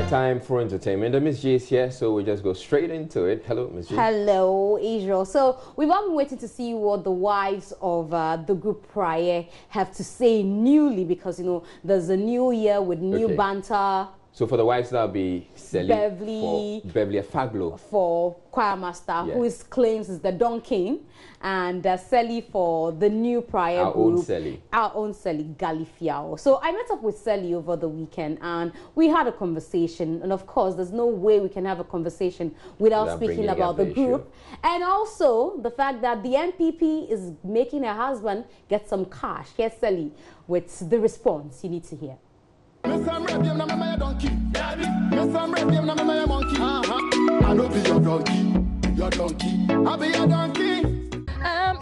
Time for entertainment. Miss G is here, so we'll just go straight into it. Hello, Miss G. Hello, Israel. So we've all been waiting to see what the wives of the group prior have to say newly, because you know there's a new year with new banter. So for the wives, that'll be Beverly Afaglo for choir master, who claims is the Don King, and Sally for the new prior group, our own Sally Galifiao. So I met up with Sally over the weekend, and we had a conversation. And of course, there's no way we can have a conversation without speaking about the group, and also the fact that the NPP is making her husband get some cash. Here's Sally with the response you need to hear. I know be your donkey. I'll be your donkey.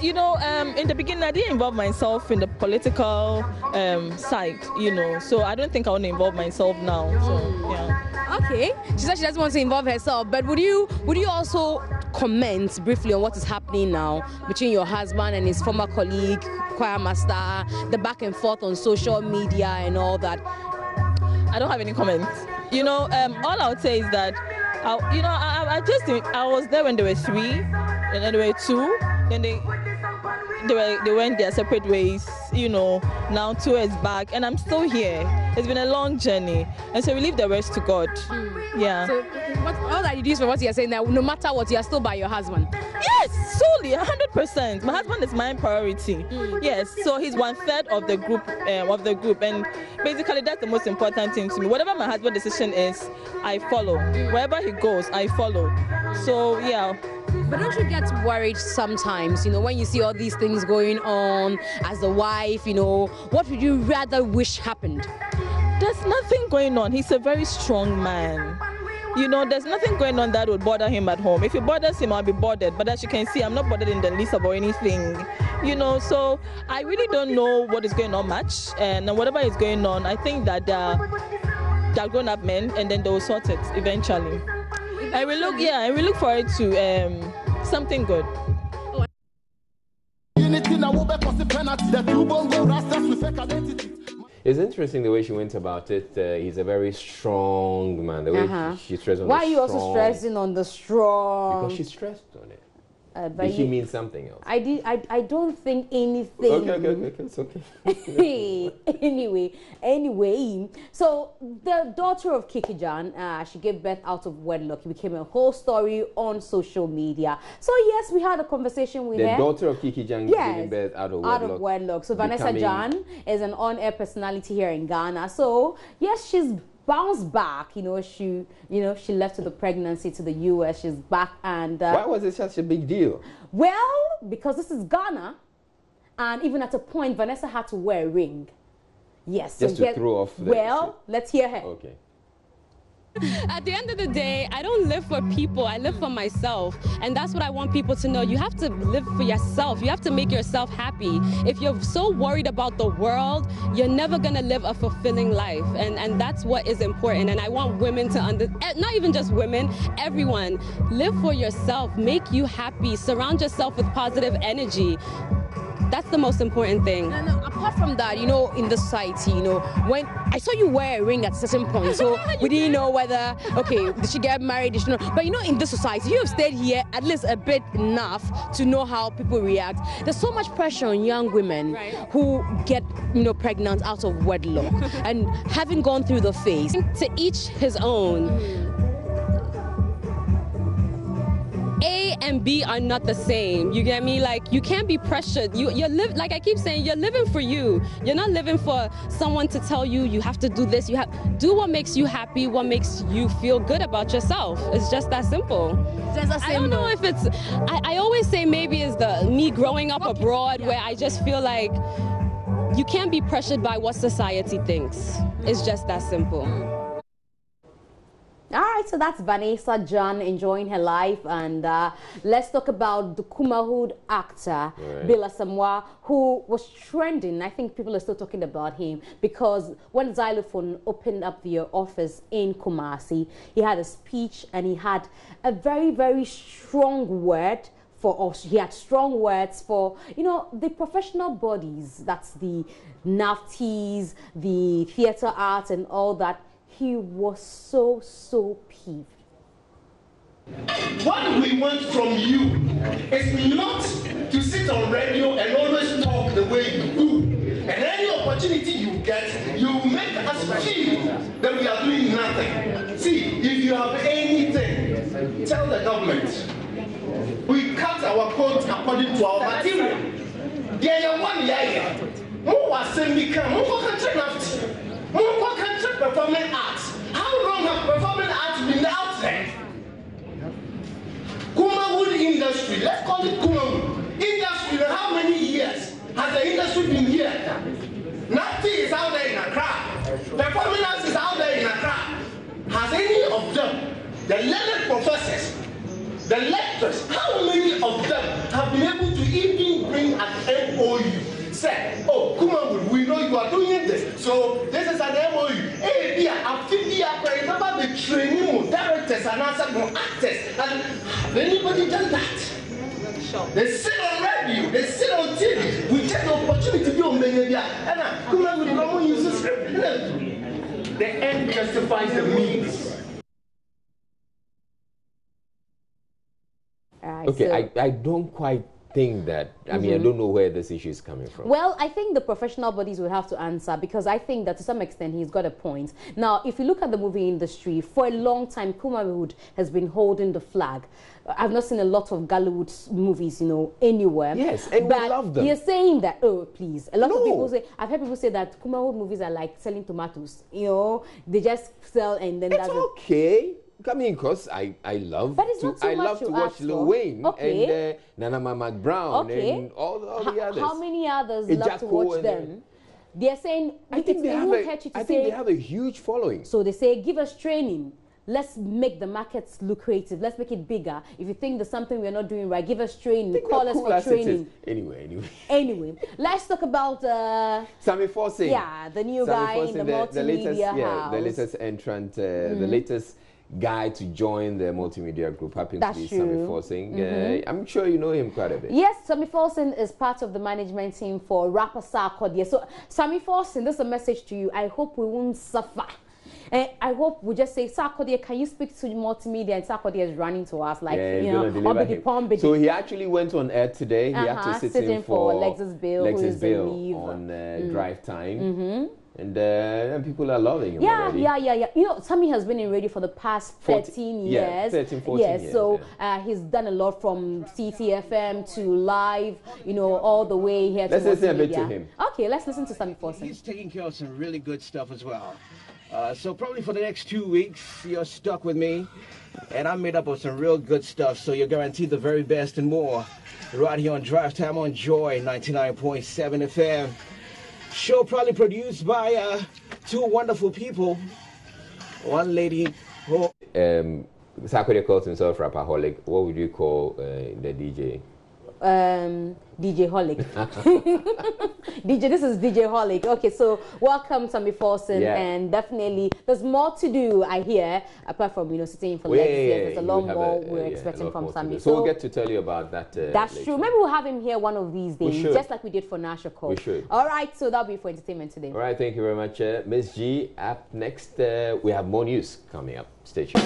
You know, in the beginning, I didn't involve myself in the political side, you know, so I don't think I want to involve myself now. So, yeah. Okay. She said she doesn't want to involve herself, but would you also comment briefly on what is happening now between your husband and his former colleague, choir master, the back and forth on social media and all that? I don't have any comments. You know, all I would say is that, I was there when they were 3, and then they were 2, then they went their separate ways. You know, now 2 years back, and I'm still here. It's been a long journey, and so we leave the rest to God. Yeah. So, all that you do for what you're saying now, no matter what, you're still by your husband. Yes, solely, 100%. My husband is my priority. Yes, so he's 1/3 of the group, and basically that's the most important thing to me. Whatever my husband's decision is, I follow. Wherever he goes, I follow. So yeah. But don't you get worried sometimes, you know, when you see all these things going on as a wife, you know, what would you rather wish happened? There's nothing going on. He's a very strong man. You know, there's nothing going on that would bother him at home. If it bothers him, I'll be bothered. But as you can see, I'm not bothered in the least about anything. You know, so I really don't know what is going on much. And whatever is going on, I think that they're grown-up men, and then they'll sort it eventually. I will look forward to something good. It's interesting the way she went about it. He's a very strong man. The way she stressed on the strong. Why are you also stressing on the strong? Because she stressed on it. Did she mean something else? I don't think anything. Okay, it's okay. Anyway, so the daughter of Kiki Jan, she gave birth out of wedlock. It became a whole story on social media. So yes, we had a conversation with her. The daughter of Kiki Jan giving birth out of wedlock. So Vanessa Jan is an on-air personality here in Ghana. So yes, she's bounced back. You know, she left with the pregnancy to the US. She's back, and why was it such a big deal? Well, because this is Ghana, and even at a point, Vanessa had to wear a ring. Yes, just to throw off. Let's hear her. Okay. At the end of the day, I don't live for people, I live for myself. And that's what I want people to know. You have to live for yourself. You have to make yourself happy. If you're so worried about the world, you're never going to live a fulfilling life. And that's what is important. And I want women to not even just women, everyone, live for yourself, make you happy, surround yourself with positive energy. That's the most important thing. No, apart from that, you know, in the society, you know, when I saw you wear a ring at a certain point, so we didn't know whether, okay, did she get married, did she not? But you know, in this society, you have stayed here at least a bit enough to know how people react. There's so much pressure on young women who get, you know, pregnant out of wedlock. And having gone through the phase, to each his own. A and B are not the same. You get me? Like, you can't be pressured. You live, like I keep saying, you're living for you. You're not living for someone to tell you you have to do this. You have do what makes you happy, what makes you feel good about yourself. It's just that simple. I don't know if it's. I always say maybe it's me growing up abroad where I just feel like you can't be pressured by what society thinks. It's just that simple. All right, so that's Vanessa Jan enjoying her life, and let's talk about the Kumahood actor, Bella Samoa, who was trending. I think people are still talking about him because when Xylophone opened up the office in Kumasi, he had a speech and he had a very, very strong word for us. He had strong words for, you know, the professional bodies, that's the NAFTIs, the theatre arts and all that. he was so peeved. What we want from you is not to sit on radio and always talk the way you do. And any opportunity you get, you make us feel that we are doing nothing. See, if you have anything, tell the government. We cut our coat according to our material. There one year. More semi-cam, more country left, more country performing arts. How long have performing arts been out there? Kumawood industry, let's call it Kumawood. Industry, how many years has the industry been here? Nothing is out there in Accra. Performing arts is out there in Accra. Has any of them, the learned professors, the lecturers, how many of them have been able to even bring an MOU? Say, oh, Kumawood, we know you are doing this, so this is an MOU. Hey, dear, after remember the training directors and actors, and have anybody done that? They sit on radio, they sit on TV. We take the opportunity to do many and Kumawood don't use this. The end justifies the means. Okay, I don't quite think that, I mean, I don't know where this issue is coming from. Well, I think the professional bodies will have to answer, because I think that to some extent he's got a point. Now, if you look at the movie industry, for a long time, Kumawood has been holding the flag. I've not seen a lot of Gollywood movies, you know, anywhere. Yes, and we love them. You're saying that, oh, please. A lot of people say, I've heard people say that Kumawood movies are like selling tomatoes. You know, they just sell and then that's okay. I mean, because I love to watch Lil Wayne and Nana Mama Brown and all the others. How many others love to watch them? They're saying, I think they have a huge following. So they say, give us training. Let's make the markets lucrative. Let's make it bigger. If you think there's something we're not doing right, give us training. Call us for training. Anyway, let's talk about Sammy Forsing. Yeah, the new guy in the multimedia house. The latest entrant, the latest guy to join the multimedia group happens to be Sammy Forsing. I'm sure you know him quite a bit. Yes, Sammy Forsing is part of the management team for rapper Sarkodie. So, Sammy Forsing, this is a message to you. I hope we won't suffer. And I hope we just say, Sarkodie, can you speak to multimedia? And Sarkodie is running to us like, you know, so he actually went on air today. He had to sit in for Lexus Bill on drive time. And people are loving him already. Yeah. You know, Sammy has been in radio for the past 13 years. Yeah, 13, 14 years. So he's done a lot from CTFM to live, you know, all the way here to Let's listen a bit to him. Okay, let's listen to Sammy Forsing. He's taking care of some really good stuff as well. So probably for the next 2 weeks, you're stuck with me. And I'm made up of some real good stuff, so you're guaranteed the very best and more. Right here on Drive Time on Joy 99.7 FM. Show probably produced by two wonderful people. One lady who... Sarkodie calls himself rapperholic. What would you call the DJ? DJ Holic. This is DJ Holic. Okay, so welcome Sammy Forsing, and definitely there's more to do, I hear, apart from, you know, sitting for Lexus. There's a lot more we're expecting from Sammy. So we'll get to tell you about that. That's later. true. Maybe we'll have him here one of these days, just like we did for Nasha Cole. We should. All right, so that'll be for entertainment today. All right, thank you very much, Miss G. Up next, we have more news coming up. Stay tuned.